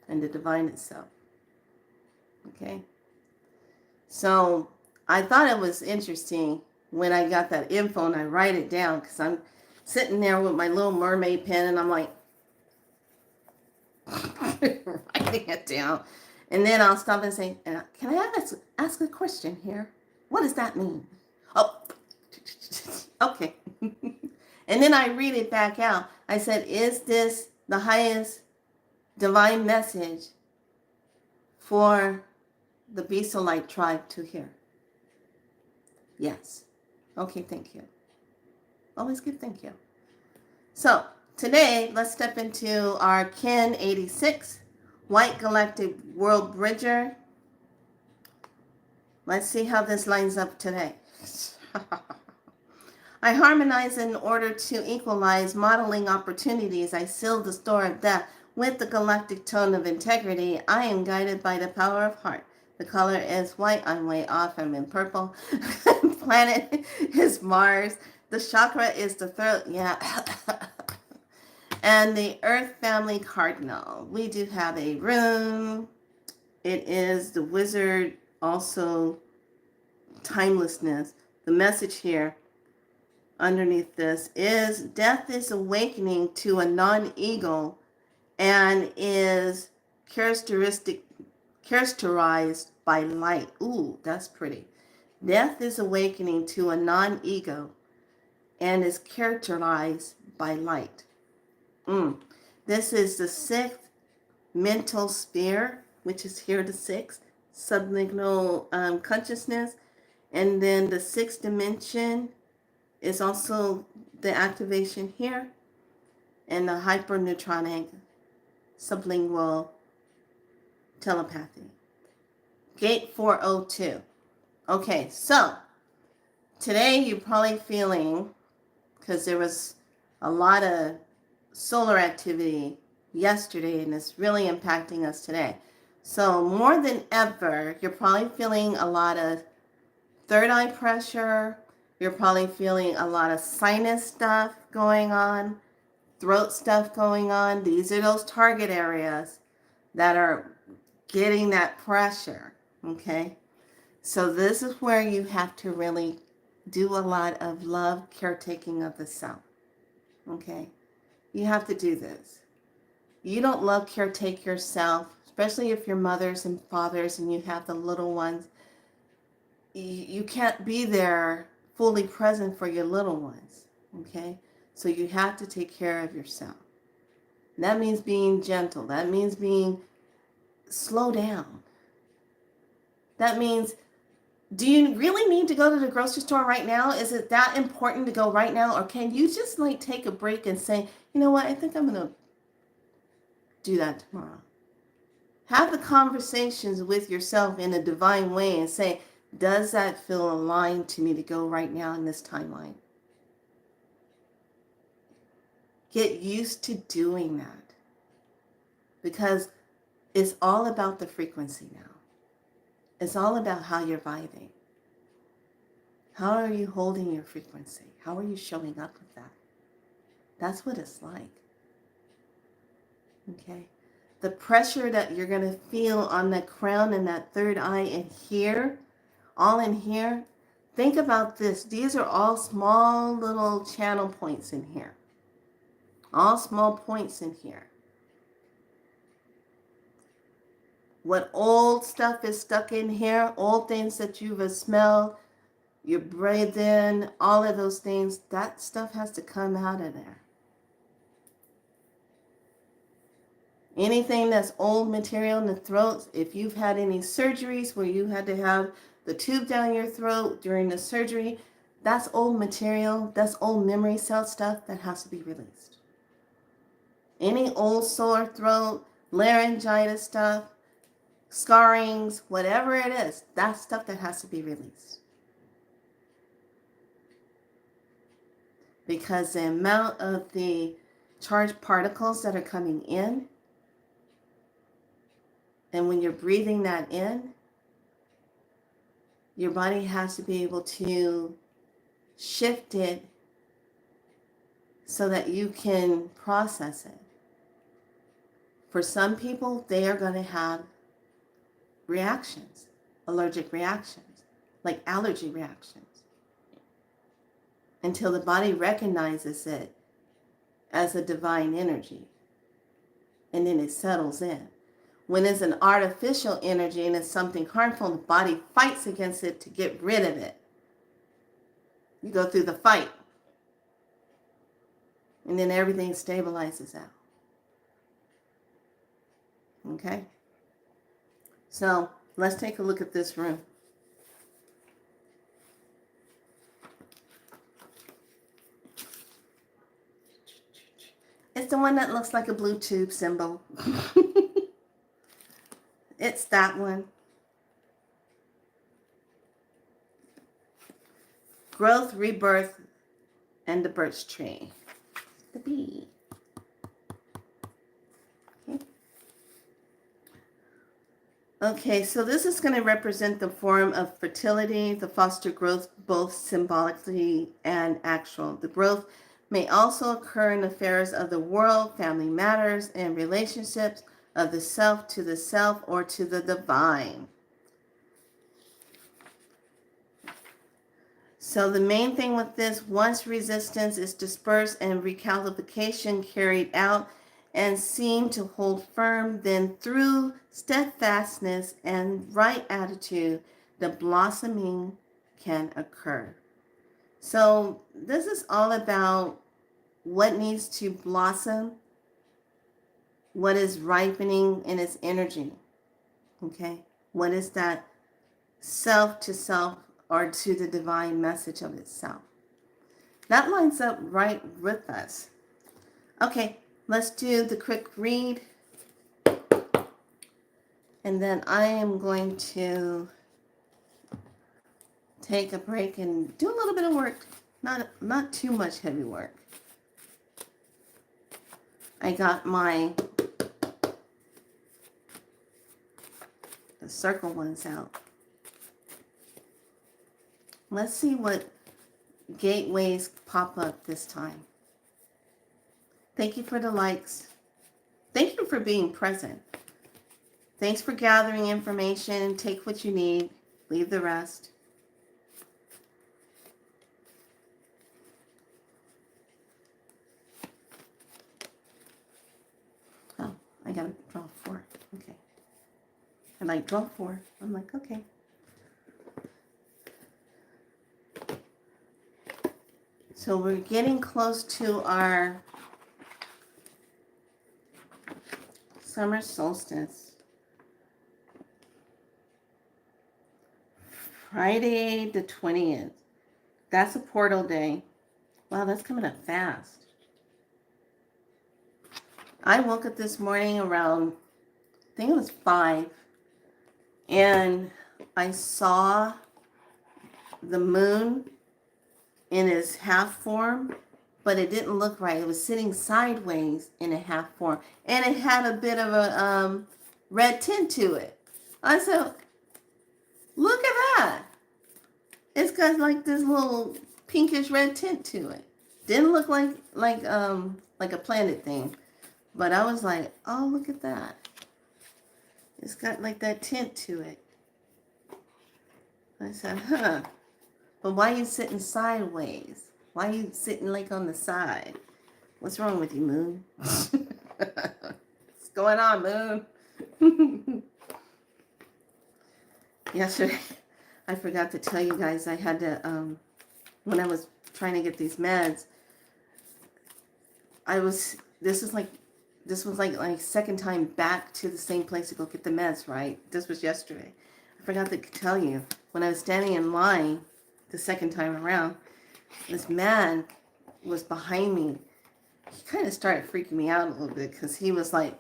and the divine itself. Okay? So, I thought it was interesting when I got that info and I write it down, because I'm sitting there with my little mermaid pen and I'm like, writing it down. And then I'll stop and say, can I ask a question here? What does that mean? Oh, okay. And then I read it back out. I said, is this the highest divine message for the Be So Light tribe to here? Yes. Okay, thank you. Always good, thank you. So, today, let's step into our Kin 86, White Galactic World Bridger. Let's see how this lines up today. I harmonize in order to equalize modeling opportunities. I seal the store of death with the galactic tone of integrity. I am guided by the power of heart. The color is white. I'm way off. I'm in purple. Planet is Mars. The chakra is the third. Yeah. And the Earth family cardinal. We do have a rune. It is the wizard, also timelessness. The message here underneath this is death is awakening to a non-ego and is characterized by light. Ooh, that's pretty. Death is awakening to a non-ego and is characterized by light. This is the sixth mental sphere, which is here the sixth, subliminal consciousness. And then the sixth dimension is also the activation here, and the hyperneutronic sublingual telepathy. Gate 402. Okay, so today you're probably feeling, because there was a lot of solar activity yesterday and it's really impacting us today. So more than ever, you're probably feeling a lot of third eye pressure. You're probably feeling a lot of sinus stuff going on, throat stuff going on. These are those target areas that are getting that pressure, okay? So this is where you have to really do a lot of love, caretaking of the self, okay? You have to do this. You don't love, caretake yourself, especially if you're mothers and fathers and you have the little ones. You can't be there fully present for your little ones, okay? So you have to take care of yourself. And that means being gentle. That means being slow down. That means, do you really need to go to the grocery store right now? Is it that important to go right now? Or can you just like take a break and say, you know what, I think I'm going to do that tomorrow. Have the conversations with yourself in a divine way and say, does that feel aligned to me to go right now in this timeline? Get used to doing that, because it's all about the frequency now. It's all about how you're vibing. How are you holding your frequency? How are you showing up with that? That's what it's like. Okay? The pressure that you're going to feel on that crown and that third eye and here, all in here, think about this. These are all small little channel points in here. All small points in here. What old stuff is stuck in here, old things that you've smelled, you breathe in, all of those things, that stuff has to come out of there. Anything that's old material in the throat, if you've had any surgeries where you had to have the tube down your throat during the surgery, that's old material, that's old memory cell stuff that has to be released. Any old sore throat, laryngitis stuff, scarrings, whatever it is, that's stuff that has to be released. Because the amount of the charged particles that are coming in, and when you're breathing that in, your body has to be able to shift it so that you can process it. For some people, they are going to have reactions, allergic reactions, like allergy reactions, until the body recognizes it as a divine energy, and then it settles in. When it's an artificial energy and it's something harmful, the body fights against it to get rid of it. You go through the fight, and then everything stabilizes out. Okay? So Let's take a look at this room. It's the one that looks like a blue tube symbol. It's that one. Growth, rebirth, and the birch tree. The bee. Okay, so this is going to represent the form of fertility, the foster growth, both symbolically and actual. The growth may also occur in affairs of the world, family matters, and relationships of the self to the self or to the divine. So the main thing with this, once resistance is dispersed and recalibration carried out and seem to hold firm, then through steadfastness and right attitude, the blossoming can occur. So this is all about what needs to blossom, what is ripening in its energy, okay? What is that self to self or to the divine message of itself? That lines up right with us. Okay, let's do the quick read. And then I am going to take a break and do a little bit of work. Not too much heavy work. I got the circle ones out. Let's see what gateways pop up this time. Thank you for the likes. Thank you for being present. Thanks for gathering information. Take what you need. Leave the rest. Oh, I gotta draw 4. Okay. I'm like, draw 4. I'm like, okay. So we're getting close to our summer solstice. Friday the 20th. That's a portal day. Wow, that's coming up fast. I woke up this morning around, I think it was 5, and I saw the moon in its half form, but it didn't look right. It was sitting sideways in a half form, and it had a bit of a red tint to it. I said, look at that. It's got like this little pinkish red tint to it. Didn't look like a planet thing, but I was like, oh, look at that. It's got like that tint to it. I said, huh. But why are you sitting sideways? Why are you sitting like on the side? What's wrong with you, Moon? What's going on, Moon? Yesterday, I forgot to tell you guys I had to, when I was trying to get these meds, this was like second time back to the same place to go get the meds, right? This was yesterday. I forgot to tell you, when I was standing in line the second time around, this man was behind me. He kind of started freaking me out a little bit because he was like,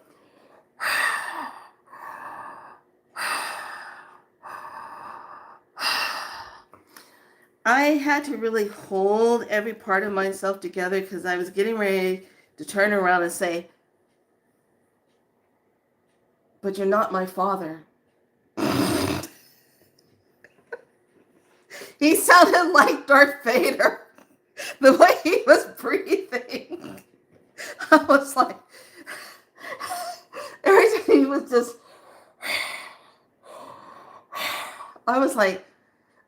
I had to really hold every part of myself together because I was getting ready to turn around and say, but you're not my father. He sounded like Darth Vader. The way he was breathing. I was like, every time he was just, I was like,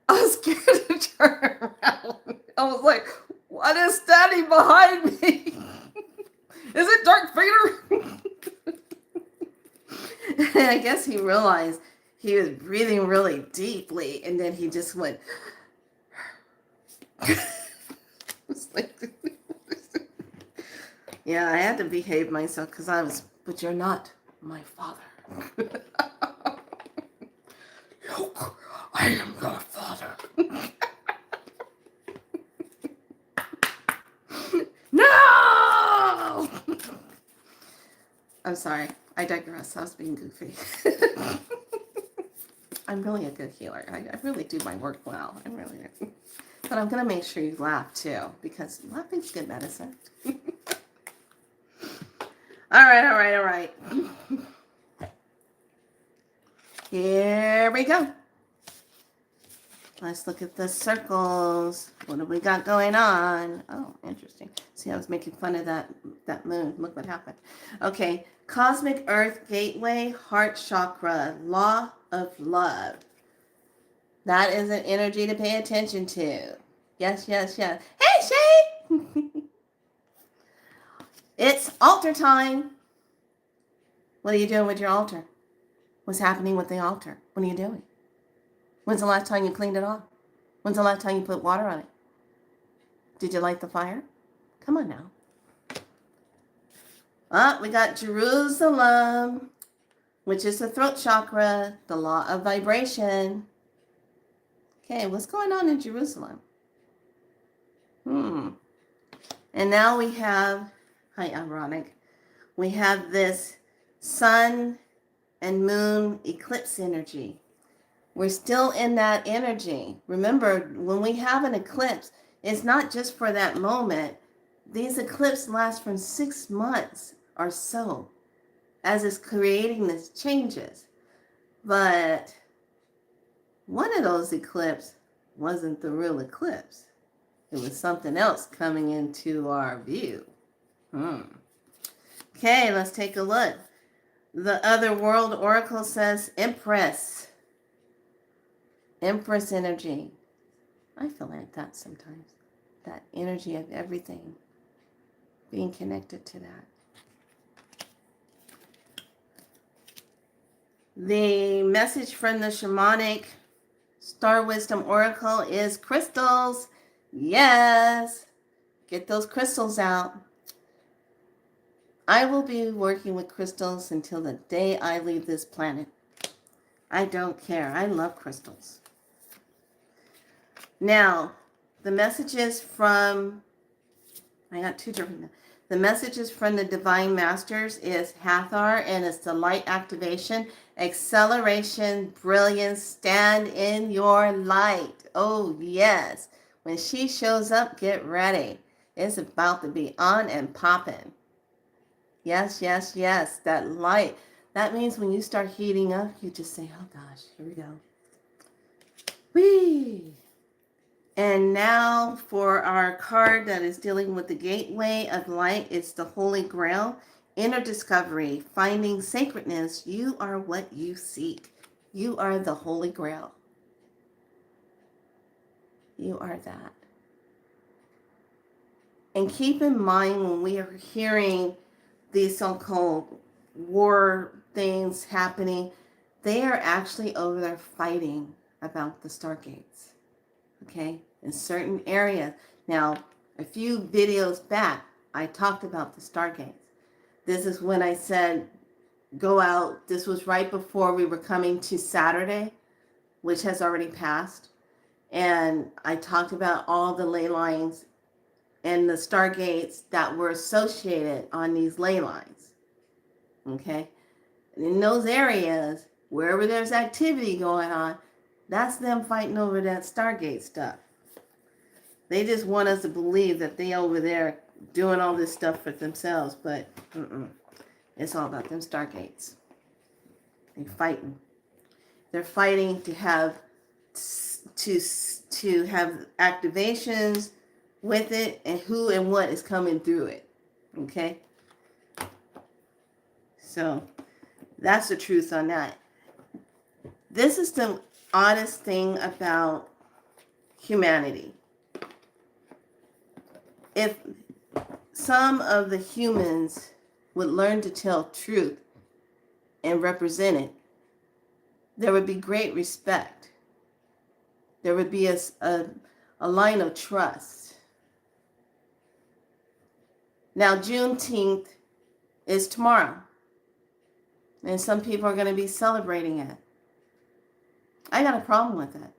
I was scared to turn around. I was like, what is standing behind me? Is it Darth Vader? And I guess he realized he was breathing really deeply, and then he just went. Yeah, I had to behave myself because I was, but you're not my father. I'm sorry. I digress. I was being goofy. I'm really a good healer. I really do my work well. I really do. But I'm going to make sure you laugh too, because laughing's good medicine. All right. Here we go. Let's look at the circles. What do we got going on? Oh, interesting. See, I was making fun of that moon. Look what happened. Okay, Cosmic Earth Gateway, Heart Chakra, Law of Love. That is an energy to pay attention to. Yes. Hey, Shay! It's altar time. What are you doing with your altar? What's happening with the altar? What are you doing? When's the last time you cleaned it off? When's the last time you put water on it? Did you light the fire? Come on now. We got Jerusalem, which is the throat chakra, the law of vibration. Okay, what's going on in Jerusalem? And now we have, hi, ironic. We have this sun and moon eclipse energy. We're still in that energy. Remember, when we have an eclipse, it's not just for that moment. These eclipses last from 6 months or so as it's creating these changes. But one of those eclipses wasn't the real eclipse. It was something else coming into our view. Okay, let's take a look. The Other World Oracle says Empress. Empress energy. I feel like that sometimes. That energy of everything. Being connected to that. The message from the Shamanic Star Wisdom Oracle is crystals. Yes. Get those crystals out. I will be working with crystals until the day I leave this planet. I don't care. I love crystals. Now, the messages from, I got two different, the messages from the Divine Masters is Hathor, and it's the light activation, acceleration, brilliance, stand in your light. Oh, yes. When she shows up, get ready. It's about to be on and popping. Yes. That light. That means when you start heating up, you just say, oh gosh, here we go. Whee! And now for our card that is dealing with the gateway of light, it's the Holy Grail. Inner discovery, finding sacredness. You are what you seek. You are the Holy Grail. You are that. And keep in mind when we are hearing these so-called war things happening, they are actually over there fighting about the stargates. Okay, in certain areas. Now, a few videos back, I talked about the stargates. This is when I said, go out. This was right before we were coming to Saturday, which has already passed. And I talked about all the ley lines and the stargates that were associated on these ley lines. Okay, and in those areas, wherever there's activity going on, that's them fighting over that Stargate stuff. They just want us to believe that they over there doing all this stuff for themselves, but it's all about them Stargates. They're fighting. They're fighting to have activations with it, and who and what is coming through it. Okay? So that's the truth on that. This is the honest thing about humanity. If some of the humans would learn to tell truth and represent it, there would be great respect. There would be a line of trust. Now, Juneteenth is tomorrow, and some people are going to be celebrating it. I got a problem with it.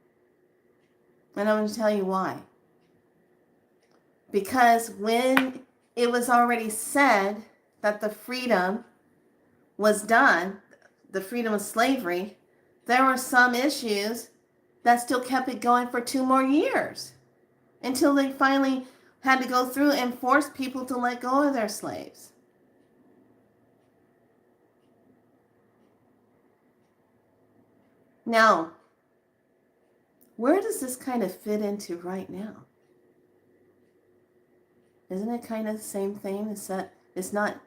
And I'm going to tell you why. Because when it was already said that the freedom was done, the freedom of slavery, there were some issues that still kept it going for 2 more years until they finally had to go through and force people to let go of their slaves. Now, where does this kind of fit into right now? Isn't it kind of the same thing? It's that it's not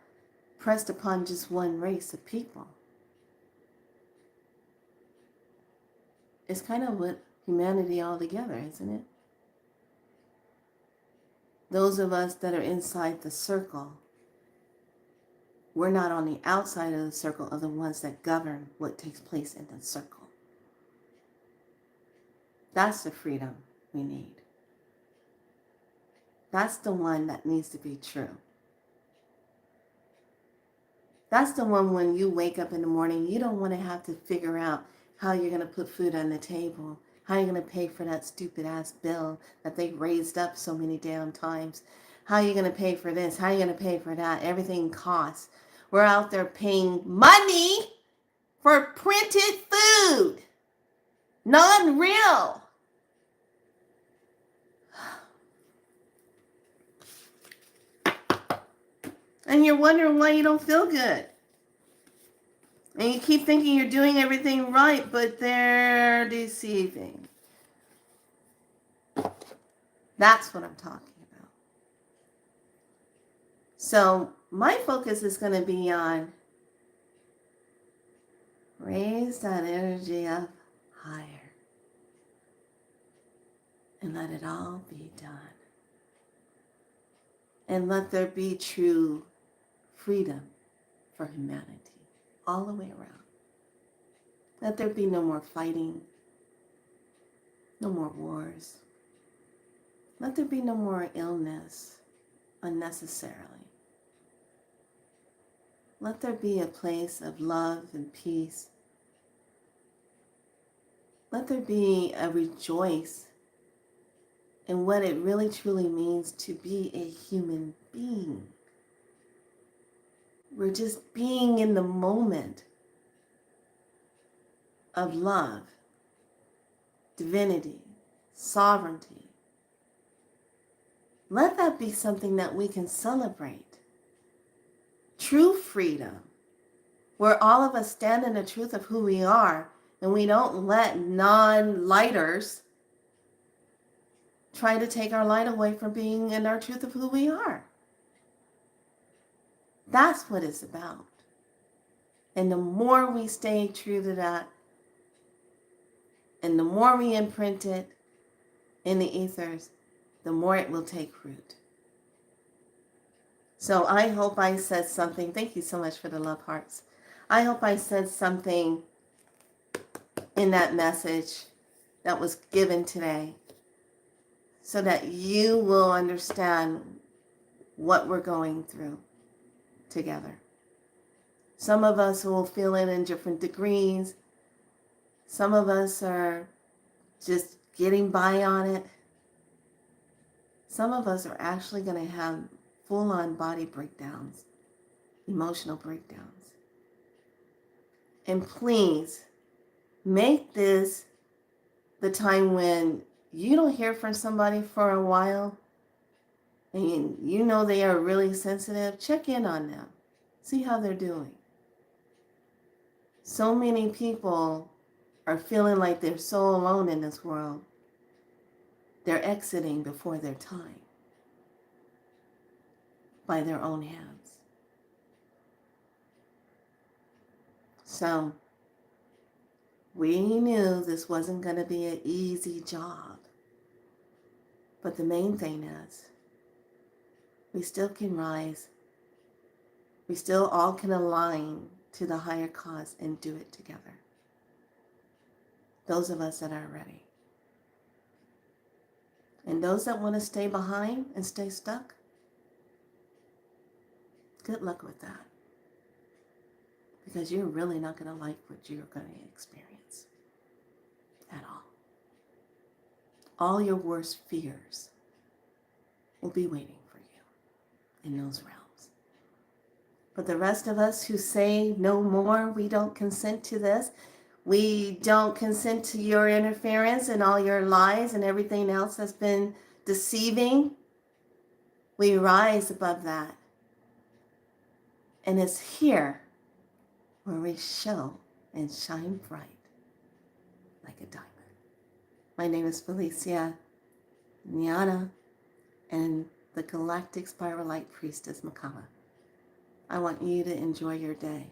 pressed upon just one race of people. It's kind of what humanity altogether, isn't it? Those of us that are inside the circle, we're not on the outside of the circle are the ones that govern what takes place in the circle. That's the freedom we need. That's the one that needs to be true. That's the one when you wake up in the morning, you don't want to have to figure out how you're going to put food on the table, how you're going to pay for that stupid ass bill that they raised up so many damn times, how you're going to pay for this, how you're going to pay for that. Everything costs. We're out there paying money for printed food, non-real. And you're wondering why you don't feel good. And you keep thinking you're doing everything right, but they're deceiving. That's what I'm talking about. So my focus is going to be on raise that energy up higher and let it all be done. And let there be true freedom for humanity all the way around. Let there be no more fighting, no more wars. Let there be no more illness unnecessarily. Let there be a place of love and peace. Let there be a rejoice in what it really truly means to be a human being. We're just being in the moment of love, divinity, sovereignty. Let that be something that we can celebrate. True freedom, where all of us stand in the truth of who we are, and we don't let non-lighters try to take our light away from being in our truth of who we are. That's what it's about. And the more we stay true to that, and the more we imprint it in the ethers, the more it will take root. So I hope I said something. Thank you so much for the love hearts. I hope I said something in that message that was given today so that you will understand what we're going through together. Some of us will feel it in different degrees. Some of us are just getting by on it. Some of us are actually going to have full-on body breakdowns, emotional breakdowns. And please, make this the time when you don't hear from somebody for a while and you know they are really sensitive. Check in on them. See how they're doing. So many people are feeling like they're so alone in this world. They're exiting before their time by their own hands. So we knew this wasn't going to be an easy job. But the main thing is, we still can rise. We still all can align to the higher cause and do it together. Those of us that are ready. And those that want to stay behind and stay stuck, good luck with that. Because you're really not going to like what you're going to experience at all. All your worst fears will be waiting for you in those realms. But the rest of us who say no more, we don't consent to this. We don't consent to your interference and all your lies and everything else that's been deceiving. We rise above that. And it's here where we show and shine bright like a diamond. My name is Felicia Nyana, and the Galactic Spiral Light Priestess Makala. I want you to enjoy your day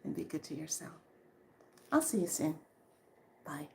and be good to yourself. I'll see you soon. Bye.